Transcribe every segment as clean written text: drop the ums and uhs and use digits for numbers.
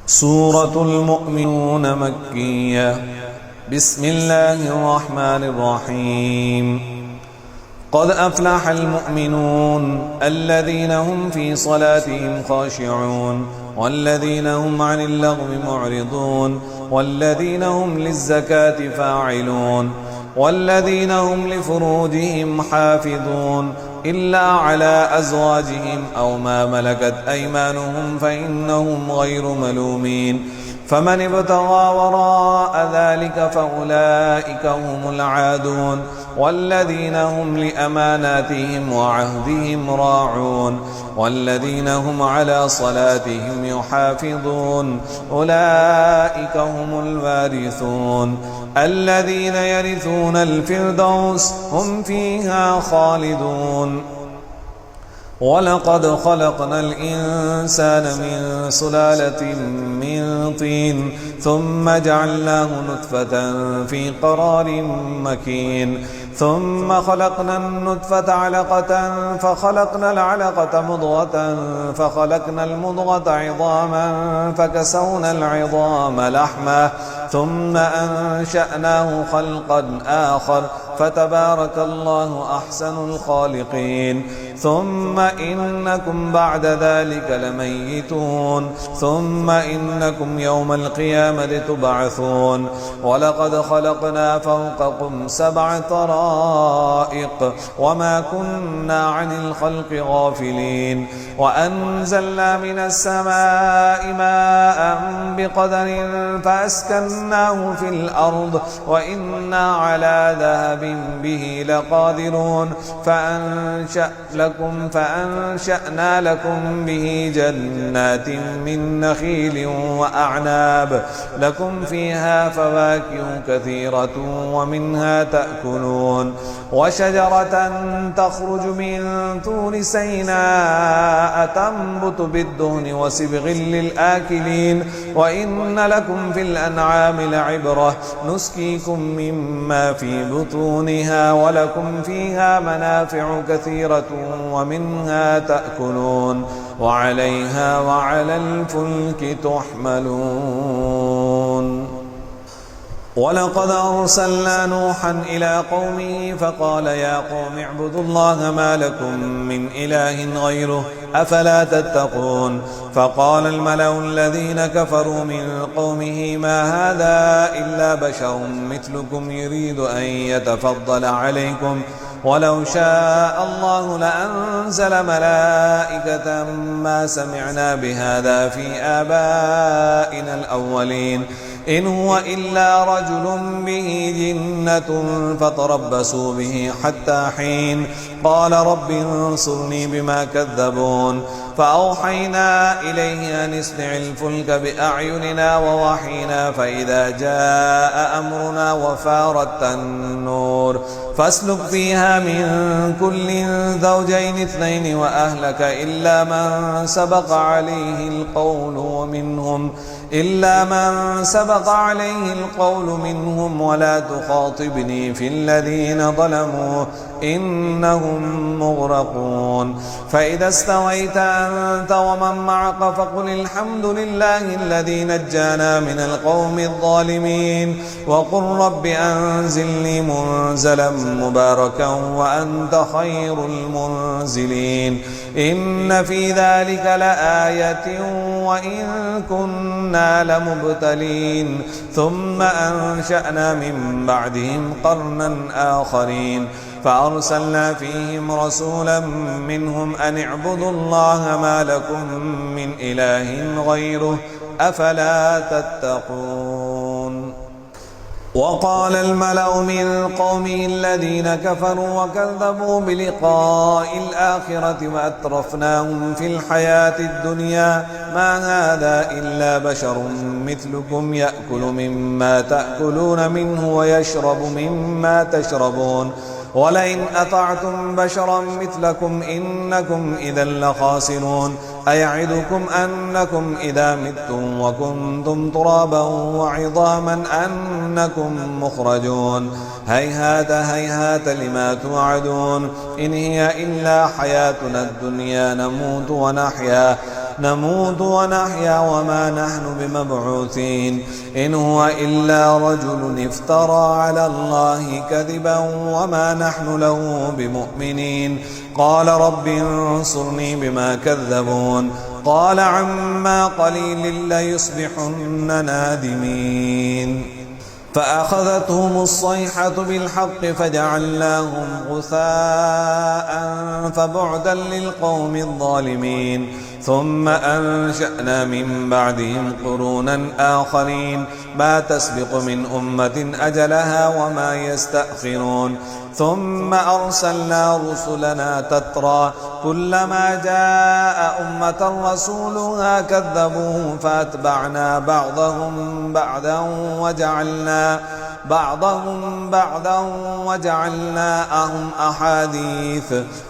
سورة المؤمنون مكية. بسم الله الرحمن الرحيم. قد أفلح المؤمنون الذين هم في صلاتهم خاشعون والذين هم عن اللغو معرضون والذين هم للزكاة فاعلون والذين هم لفروجهم حافظون إلا على أزواجهم أو ما ملكت أيمانهم فإنهم غير ملومين. فمن ابتغى وراء ذلك فأولئك هم العادون والذين هم لأماناتهم وعهدهم راعون والذين هم على صلاتهم يحافظون أولئك هم الوارثون الذين يرثون الفردوس هم فيها خالدون. ولقد خلقنا الإنسان من سلالة من طين ثم جعلناه نطفة في قرار مكين ثم خلقنا النطفة علقة فخلقنا العلقة مضغة فخلقنا المضغة عظاما فكسونا العظام لحما ثم أنشأناه خلقا آخر فتبارك الله أحسن الخالقين. ثم إنكم بعد ذلك لميتون ثم إنكم يوم القيامة تبعثون. ولقد خلقنا فوقكم 7 طرائق وما كنا عن الخلق غافلين وأنزلنا من السماء ماء بقدر فأسكناه في الأرض وإنا على ذهب به لقادرون فأنشأنا لكم به جنات من نخيل وأعناب لكم فيها فواكه كثيرة ومنها تأكلون وشجرة تخرج من طور سيناء تنبت بالدهن وصبغ للآكلين وإن لكم في الأنعام لعبرة نسقيكم مما في بطونها ولكم فيها منافع كثيرة ومنها تأكلون وعليها وعلى الفلك تحملون. ولقد أرسلنا نوحا إلى قومه فقال يا قوم اعبدوا الله ما لكم من إله غيره أفلا تتقون. فقال الملأ الذين كفروا من قومه ما هذا إلا بشر مثلكم يريد أن يتفضل عليكم ولو شاء الله لأنزل ملائكة ما سمعنا بهذا في آبائنا الأولين إن هو إلا رجل به جنة فتربصوا به حتى حين. قال رب انصرني بما كذبون. فأوحينا إليه أن اصنع الفلك بأعيننا ووحينا فإذا جاء أمرنا وفارت النور فاسلك فيها من كل زوجين 2 وأهلك إلا من سبق عليه القول منهم ولا تخاطبني في الذين ظلموا إنهم مغرقون. فإذا استويت أنت ومن معك فقل الحمد لله الذي نجانا من القوم الظالمين وقل رب أنزلني منزلا مباركا وأنت خير المنزلين. إن في ذلك لآية وإن كنا لمبتلين. ثم أنشأنا من بعدهم قرنا آخرين فأرسلنا فيهم رسولا منهم أن اعبدوا الله ما لكم من إله غيره أفلا تتقون. وقال الملأ من قومه الذين كفروا وكذبوا بلقاء الآخرة وأترفناهم في الحياة الدنيا ما هذا إلا بشر مثلكم يأكل مما تأكلون منه ويشرب مما تشربون ولئن أطعتم بشرا مثلكم إنكم إذا لخاسرون. أيعدكم أنكم إذا متم وكنتم ترابا وعظاما أنكم مخرجون. هيهات هيهات لما توعدون إن هي إلا حياتنا الدنيا نموت ونحيا نموت ونحيا وما نحن بمبعوثين إن هو إلا رجل افترى على الله كذبا وما نحن له بمؤمنين قال رب انصرني بما كذبون قال عما قليل ليصبحن نادمين فأخذتهم الصيحة بالحق فجعلناهم غثاء فبعدا للقوم الظالمين ثم أنشأنا من بعدهم قرونا آخرين ما تسبق من أمة أجلها وما يستأخرون ثم أرسلنا رسلنا تترى كلما جاء أمة رسولها كذبوه فأتبعنا بعضهم بعضا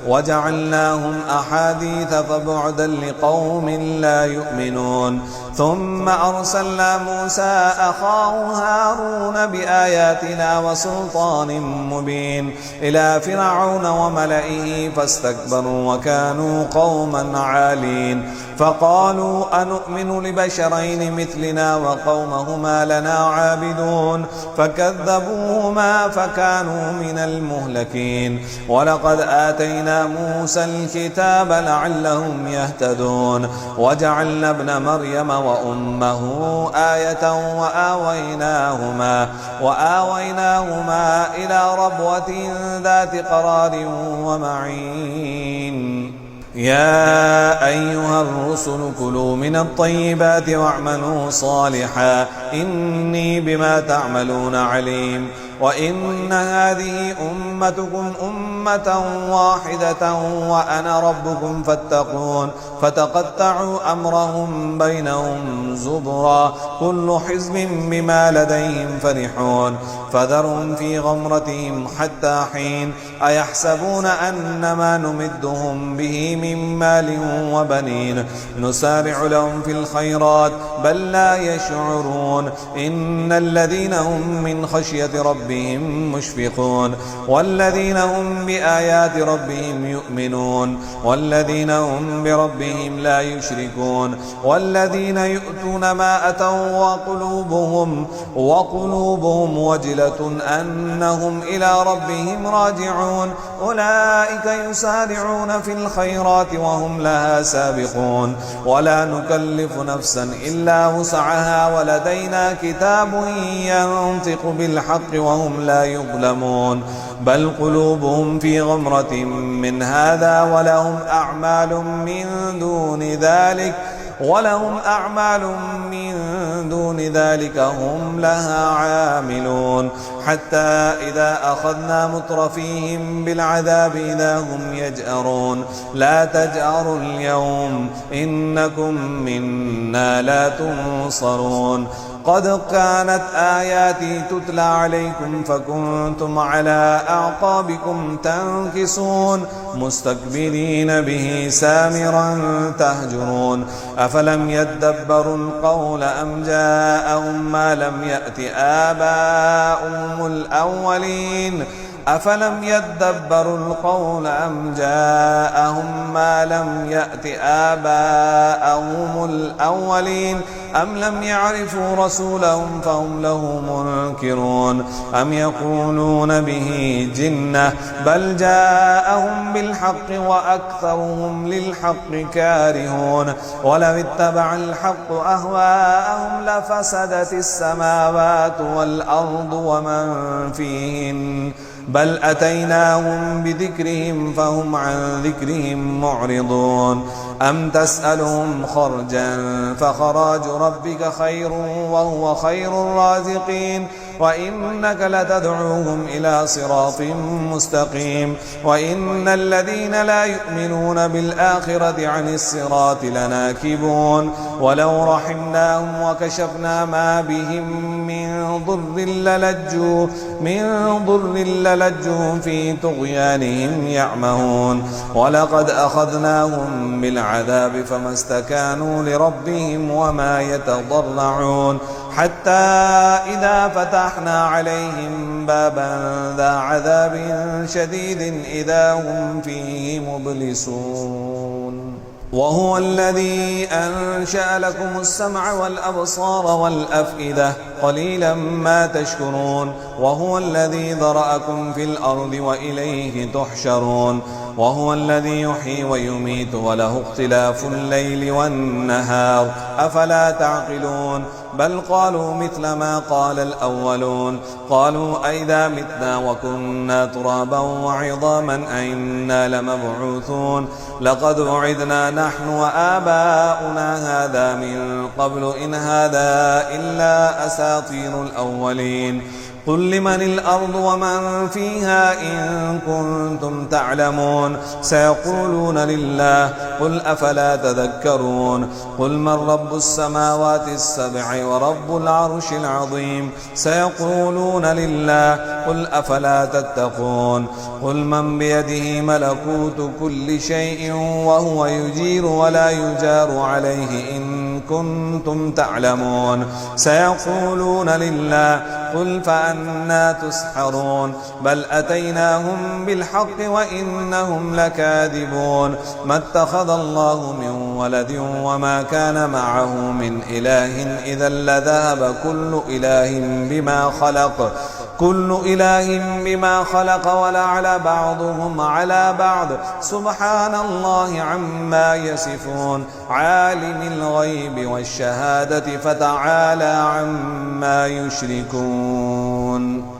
وجعلناهم أحاديث فبعدا لقوم لا يؤمنون ثم أرسلنا موسى أخاه هارون بآياتنا وسلطان مبين إلى فرعون وملئه فاستكبروا وكانوا قوما عالين فقالوا أنؤمن لبشرين مثلنا وقومهما لنا عابدون فكذبوهما فكانوا من المهلكين ولقد آتينا موسى الكتاب لعلهم يهتدون وجعلنا ابن مريم وأمه آية وآويناهما إلى ربوة ذات قرار ومعين يا أيها الرسل كلوا من الطيبات واعملوا صالحا إني بما تعملون عليم وإن هذه أمتكم أمة واحدة وأنا ربكم فاتقون فتقطعوا أمرهم بينهم زبرا كل حزب بما لديهم فرحون فذرهم في غمرتهم حتى حين أيحسبون أن ما نمدهم به من مال وبنين نسارع لهم في الخيرات بل لا يشعرون إن الذين هم من خشية ربهم مشفقون والذين هم بآيات ربهم يؤمنون والذين هم بربهم لا يشركون والذين يؤتون ما أتوا وقلوبهم وجلة أنهم إلى ربهم راجعون أولئك يسارعون في الخيرات وهم لها سابقون ولا نكلف نفسا إلا وسعها ولدينا كتاب ينطق بالحق وهم لا يظلمون بل قلوبهم في غمرة من هذا ولهم أعمال من دون ذلك هم لها عاملون حتى إذا أخذنا مترفيهم بالعذاب إذا هم يجأرون لا تجأروا اليوم إنكم منا لا تنصرون قد كانت آياتي تتلى عليكم فكنتم على أعقابكم تنكصون مستكبرين به سامرا تهجرون أفلم يدبروا القول أم جاءهم ما لم يأت آباؤهم الأولين أفلم يدبروا القول أم جاءهم ما لم يأت آباءهم الأولين أم لم يعرفوا رسولهم فهم له منكرون أم يقولون به جنة بل جاءهم بالحق وأكثرهم للحق كارهون ولو اتبع الحق أهواءهم لفسدت السماوات والأرض ومن فيهن بل أتيناهم بذكرهم فهم عن ذكرهم معرضون أم تسألهم خرجا فخراج ربك خير وهو خير الرازقين وإنك لتدعوهم إلى صراط مستقيم وإن الذين لا يؤمنون بالآخرة عن الصراط لناكبون ولو رحمناهم وكشفنا ما بهم من ضر للجوا في طغيانهم يعمهون ولقد أخذناهم بالعذاب فما استكانوا لربهم وما يتضرعون حتى إذا فتحنا عليهم بابا ذا عذاب شديد إذا هم فيه مبلسون وهو الذي أنشأ لكم السمع والأبصار والأفئدة قليلا ما تشكرون وهو الذي ذرأكم في الأرض وإليه تحشرون وهو الذي يحيي ويميت وله اختلاف الليل والنهار أفلا تعقلون بل قالوا مثل ما قال الأولون قالوا أئذا متنا وكنا ترابا وعظاما أئنا لمبعوثون لقد وعدنا نحن وآباؤنا هذا من قبل إن هذا إلا أساطير الأولين قل لمن الأرض ومن فيها إن كنتم تعلمون سيقولون لله قل أفلا تذكرون قل من رب السماوات السبع ورب العرش العظيم سيقولون لله قل أفلا تتقون قل من بيده ملكوت كل شيء وهو يجير ولا يجار عليه إن كنتم تعلمون سيقولون لله قل فأنا تسحرون بل أتيناهم بالحق وإنهم لكاذبون ما اتخذ الله من ولد وما كان معه من إله إذا لذهب كل إله بما خلق ولعل بعضهم على بعض سبحان الله عما يصفون عالم الغيب والشهادة فتعالى عما يشركون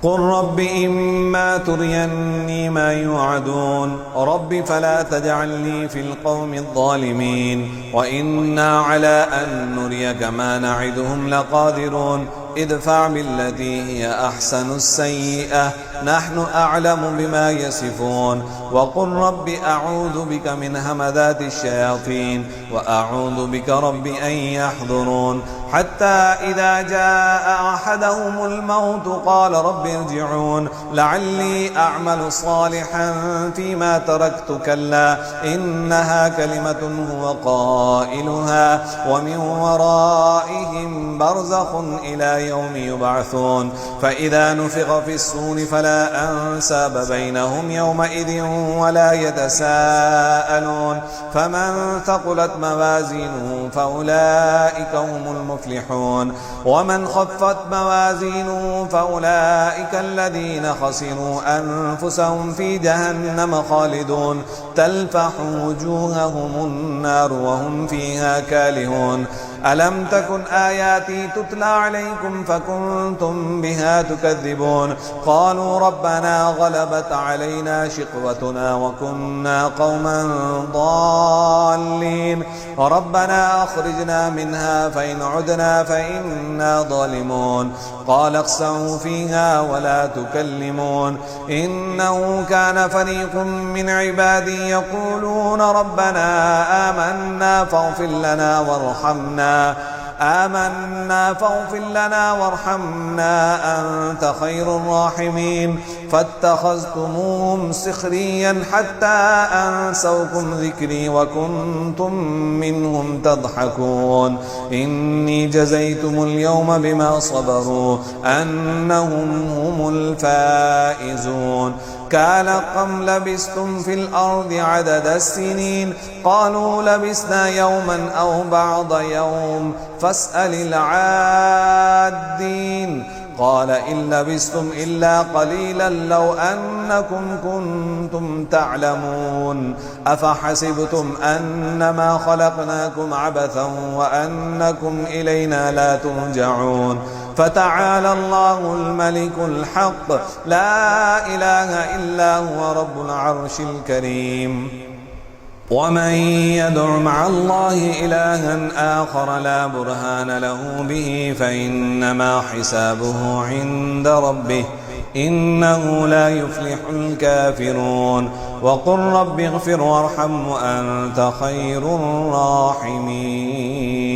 قل رب إما تريني ما يوعدون رب فلا تجعلني في القوم الظالمين وإنا على أن نريك ما نعدهم لقادرون ادفع بالتي هي أحسن السيئة نحن أعلم بما يصفون وقل رب أعوذ بك من همذات الشياطين وأعوذ بك رب أن يحضرون حتى إذا جاء أحدهم الموت قال رب ارجعون لعلي أعمل صالحا فيما تركت كلا إنها كلمة هو قائلها ومن ورائهم برزخ إلى يوم يبعثون فإذا نفخ في الصور فلا أنساب بينهم يومئذ ولا يتساءلون فمن ثقلت موازينه فأولئك هم المفلحون ومن خفت موازينه فأولئك الذين خسروا أنفسهم في جهنم خالدون تلفح وجوههم النار وهم فيها كالهون ألم تكن آياتي تتلى عليكم فكنتم بها تكذبون قالوا ربنا غلبت علينا شقوتنا وكنا قوما ضالين ربنا أخرجنا منها فإن عدنا فإنا ظالمون قال اخسئوا فيها ولا تكلمون إنه كان فريق من عبادي يقولون ربنا آمنا فاغفر لنا وارحمنا أنت خير الراحمين فاتخذتموهم سخريا حتى أنسوكم ذكري وكنتم منهم تضحكون إني جزيتم اليوم بما صبروا أنهم هم الفائزون قال كم لبثتم في الأرض عدد السنين قالوا لبثنا يوما أو بعض يوم فاسأل العادين قال إن لبثتم إلا قليلا لو أنكم كنتم تعلمون أفحسبتم أنما خلقناكم عبثا وأنكم إلينا لا ترجعون فتعالى الله الملك الحق لا إله إلا هو رب العرش الكريم ومن يدع مع الله إلها آخر لا برهان له به فإنما حسابه عند ربه إنه لا يفلح الكافرون وقل رب اغفر وارحم وأنت خير الراحمين